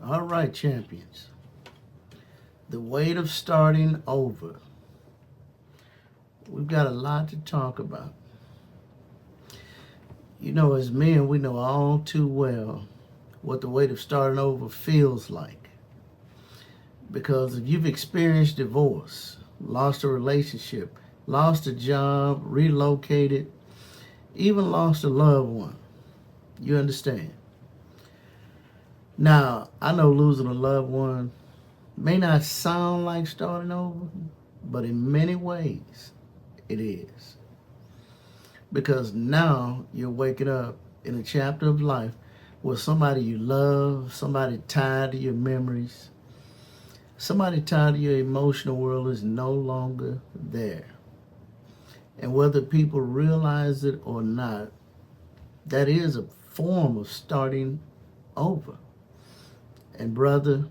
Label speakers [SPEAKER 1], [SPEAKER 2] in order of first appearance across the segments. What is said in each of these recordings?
[SPEAKER 1] All right, champions. The weight of starting over. We've got a lot to talk about. You know, as men, we know all too well what the weight of starting over feels like. Because if you've experienced divorce, lost a relationship, lost a job, relocated, even lost a loved one, you understand. Now, I know losing a loved one may not sound like starting over, but in many ways it is. Because now you're waking up in a chapter of life where somebody you love, somebody tied to your memories, somebody tied to your emotional world is no longer there. And whether people realize it or not, that is a form of starting over. And brother,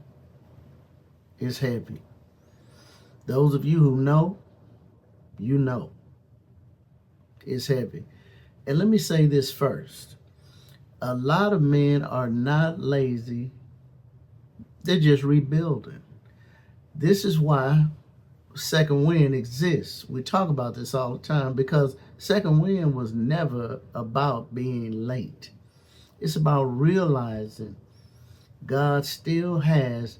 [SPEAKER 1] it's heavy. Those of you who know, you know. It's heavy. And let me say this first. A lot of men are not lazy. They're just rebuilding. This is why second wind exists. We talk about this all the time because second wind was never about being late. It's about realizing God still has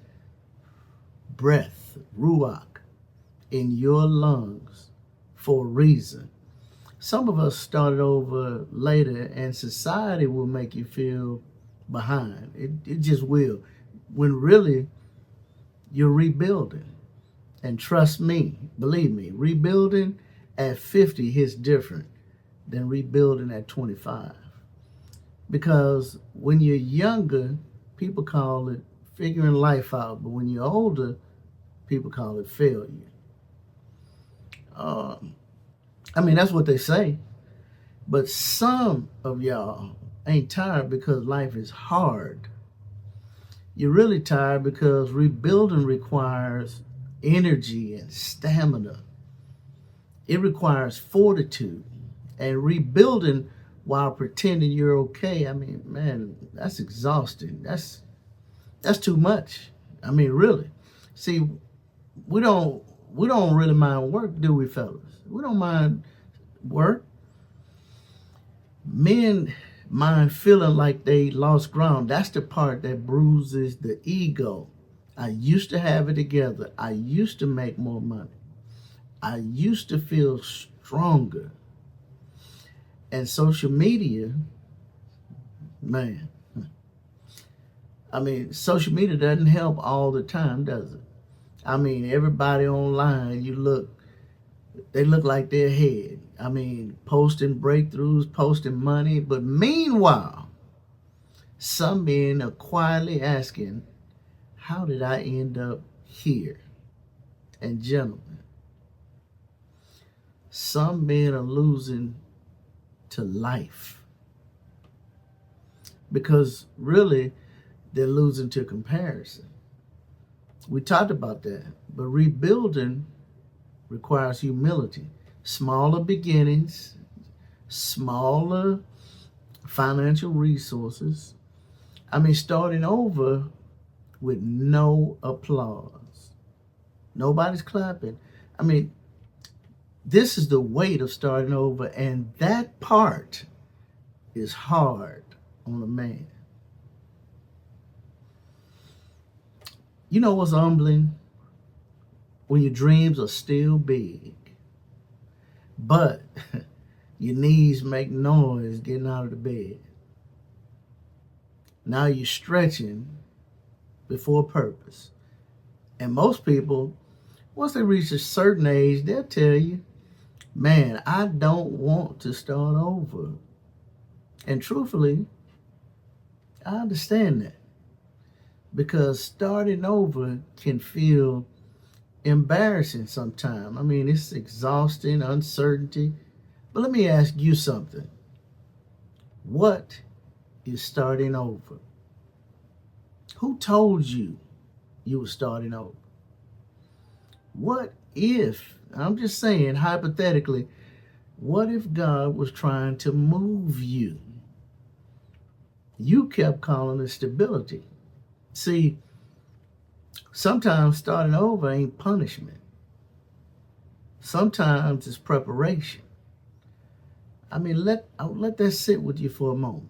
[SPEAKER 1] breath, ruach, in your lungs for a reason. Some of us started over later, and society will make you feel behind. It just will. When really, you're rebuilding. And trust me, believe me, rebuilding at 50 hits different than rebuilding at 25. Because when you're younger, people call it figuring life out. But when you're older, people call it failure. That's what they say. But some of y'all ain't tired because life is hard. You're really tired because rebuilding requires energy and stamina. It requires fortitude. And rebuilding while pretending you're okay, man, that's exhausting. That's too much. Really. See, we don't really mind work, do we, fellas? We don't mind work. Men mind feeling like they lost ground. That's the part that bruises the ego. I used to have it together. I used to make more money. I used to feel stronger. And social media, man, social media doesn't help all the time, does it? Everybody online, they look like they're ahead. Posting breakthroughs, posting money. But meanwhile, some men are quietly asking, how did I end up here? And gentlemen, some men are losing to life. Because really, they're losing to comparison. We talked about that. But rebuilding requires humility. Smaller beginnings, smaller financial resources. Starting over with no applause. Nobody's clapping. This is the weight of starting over, and that part is hard on a man. You know what's humbling? When your dreams are still big, but your knees make noise getting out of the bed. Now you're stretching before purpose. And most people, once they reach a certain age, they'll tell you, man, I don't want to start over. And truthfully, I understand that. Because starting over can feel embarrassing sometimes. It's exhausting, uncertainty. But let me ask you something. What is starting over? Who told you you were starting over? What if, I'm just saying hypothetically, what if God was trying to move you? You kept calling it stability. See, sometimes starting over ain't punishment. Sometimes it's preparation. I mean, let that sit with you for a moment.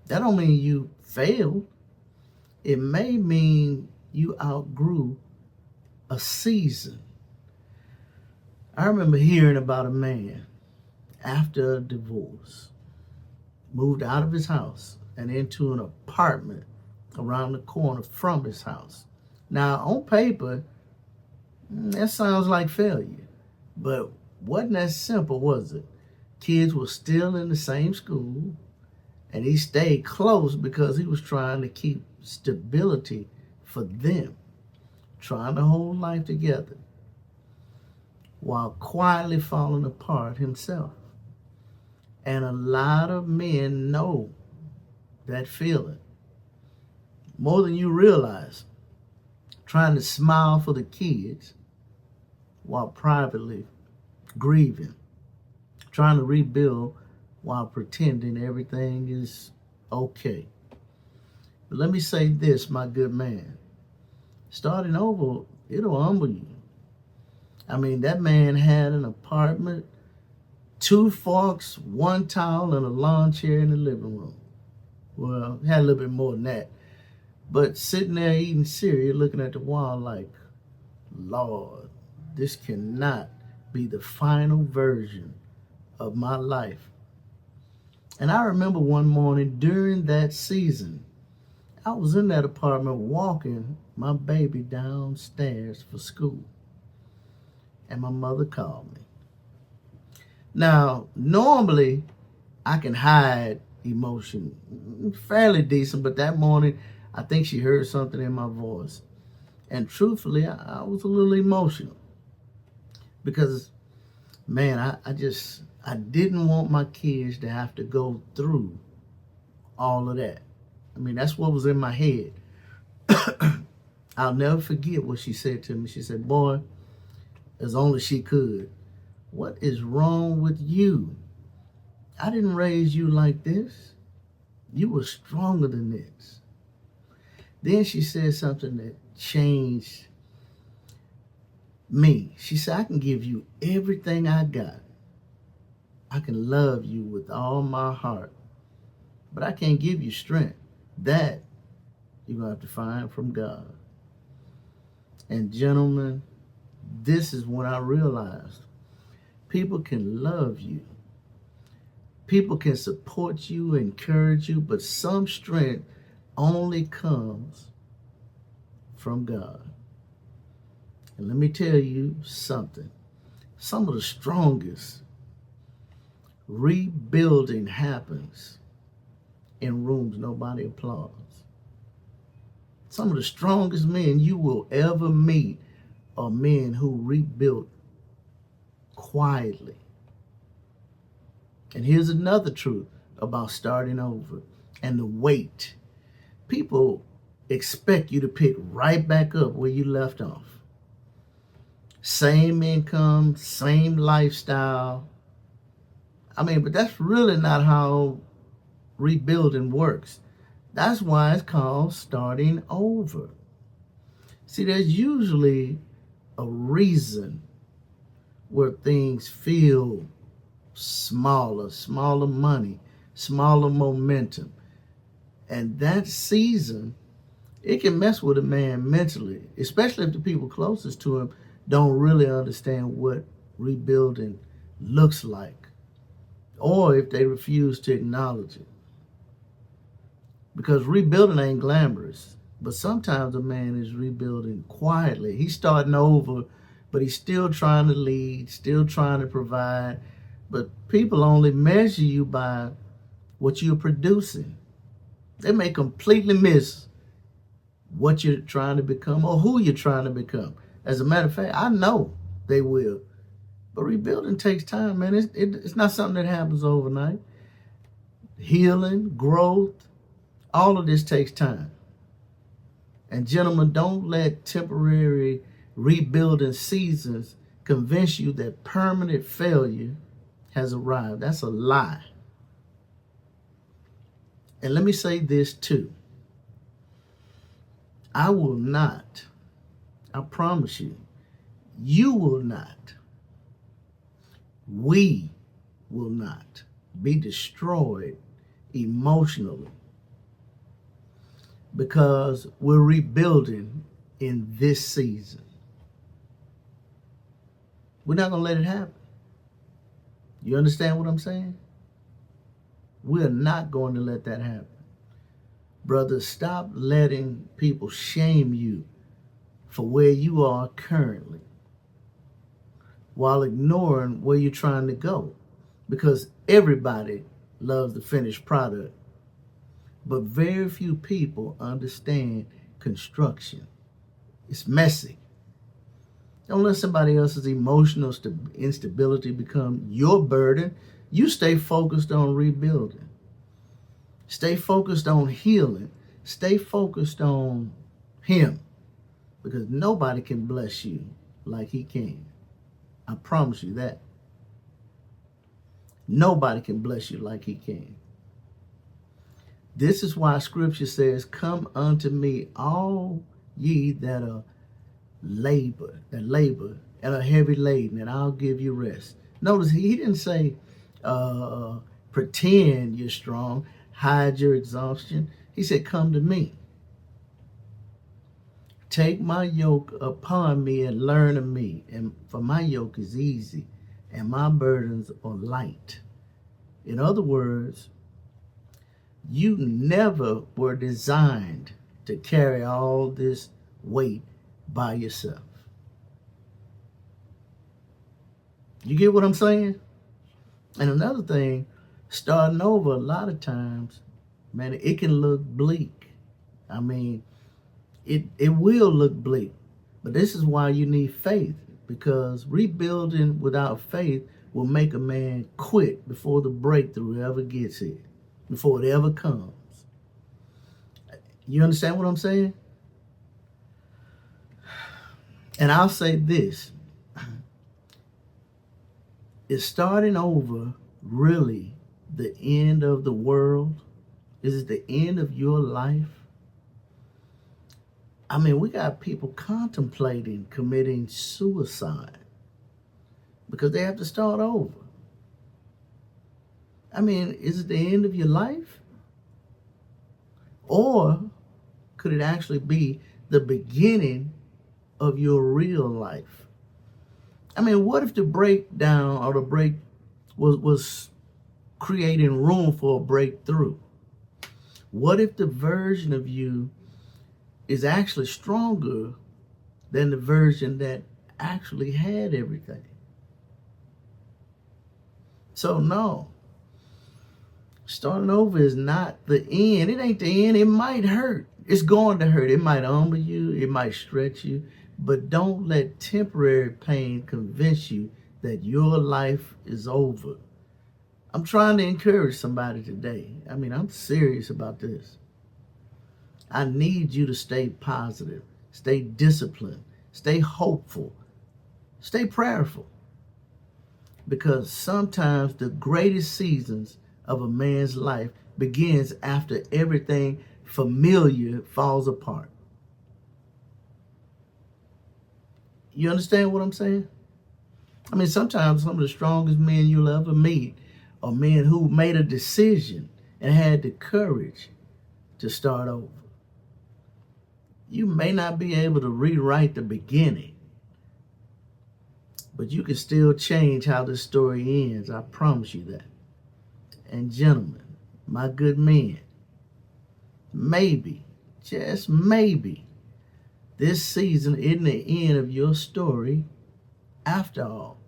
[SPEAKER 1] That don't mean you failed. It may mean you outgrew a season. I remember hearing about a man after a divorce, moved out of his house and into an apartment around the corner from his house. Now, on paper, that sounds like failure, but wasn't that simple, was it? Kids were still in the same school, and he stayed close because he was trying to keep stability for them, trying to hold life together while quietly falling apart himself. And a lot of men know that feeling more than you realize, trying to smile for the kids while privately grieving, trying to rebuild while pretending everything is okay. But let me say this, my good man. Starting over, it'll humble you. I mean, that man had an apartment, 2 forks, 1 towel, and a lawn chair in the living room. Well, had a little bit more than that. But sitting there eating cereal, looking at the wall like, Lord, this cannot be the final version of my life. And I remember one morning during that season, I was in that apartment walking my baby downstairs for school. And my mother called me. Now, normally, I can hide emotion fairly decent, but that morning, I think she heard something in my voice. And truthfully, I was a little emotional. Because, man, I didn't want my kids to have to go through all of that. I mean, that's what was in my head. I'll never forget what she said to me. She said, boy, as only she could, what is wrong with you? I didn't raise you like this. You were stronger than this. Then she said something that changed me. She said, I can give you everything I got. I can love you with all my heart, but I can't give you strength. That you're going to have to find from God. And gentlemen, this is when I realized people can love you. People can support you, encourage you, but some strength only comes from God. And let me tell you something. Some of the strongest rebuilding happens in rooms nobody applauds. Some of the strongest men you will ever meet are men who rebuilt quietly. And here's another truth about starting over and the weight. People expect you to pick right back up where you left off. Same income, same lifestyle. I mean, but that's really not how rebuilding works. That's why it's called starting over. See, there's usually a reason where things feel smaller money, smaller momentum. And that season, it can mess with a man mentally, especially if the people closest to him don't really understand what rebuilding looks like, or if they refuse to acknowledge it. Because rebuilding ain't glamorous, but sometimes a man is rebuilding quietly. He's starting over, but he's still trying to lead, still trying to provide. But people only measure you by what you're producing. They may completely miss what you're trying to become or who you're trying to become. As a matter of fact, I know they will. But rebuilding takes time, man. It's not something that happens overnight. Healing, growth, all of this takes time. And gentlemen, don't let temporary rebuilding seasons convince you that permanent failure has arrived. That's a lie. And let me say this too. I will not, I promise you will not, we will not be destroyed emotionally because we're rebuilding in this season. We're not going to let it happen. You understand what I'm saying? We're not going to let that happen. Brothers, stop letting people shame you for where you are currently while ignoring where you're trying to go. Because everybody loves the finished product, but very few people understand construction. It's messy. Don't let somebody else's emotional instability become your burden. You stay focused on rebuilding. Stay focused on healing. Stay focused on Him, because nobody can bless you like He can. I promise you that. Nobody can bless you like He can. This is why Scripture says, "Come unto me, all ye that labor and are heavy laden, and I'll give you rest." Notice He didn't say, pretend you're strong, hide your exhaustion. He said, "Come to me. Take my yoke upon me and learn of me, and for my yoke is easy and my burdens are light." In other words, you never were designed to carry all this weight by yourself. You get what I'm saying? And another thing, starting over a lot of times, man, it can look bleak. I mean, it will look bleak. But this is why you need faith, because rebuilding without faith will make a man quit before the breakthrough ever gets here, before it ever comes. You understand what I'm saying? And I'll say this. Is starting over really the end of the world? Is it the end of your life? I mean, we got people contemplating committing suicide because they have to start over. I mean, is it the end of your life? Or could it actually be the beginning of your real life? I mean, what if the breakdown or the break was creating room for a breakthrough? What if the version of you is actually stronger than the version that actually had everything? So no, starting over is not the end. It ain't the end. It might hurt. It's going to hurt. It might humble you. It might stretch you. But don't let temporary pain convince you that your life is over. I'm trying to encourage somebody today. I mean, I'm serious about this. I need you to stay positive, stay disciplined, stay hopeful, stay prayerful. Because sometimes the greatest seasons of a man's life begins after everything familiar falls apart. You understand what I'm saying? I mean, sometimes some of the strongest men you'll ever meet are men who made a decision and had the courage to start over. You may not be able to rewrite the beginning, but you can still change how this story ends. I promise you that. And gentlemen, my good men, maybe, just maybe, this season isn't the end of your story after all.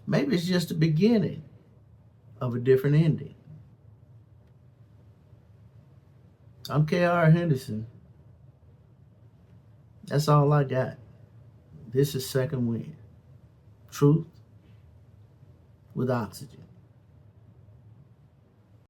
[SPEAKER 1] Maybe it's just the beginning of a different ending. I'm K.R. Henderson. That's all I got. This is Second Wind. Truth with oxygen.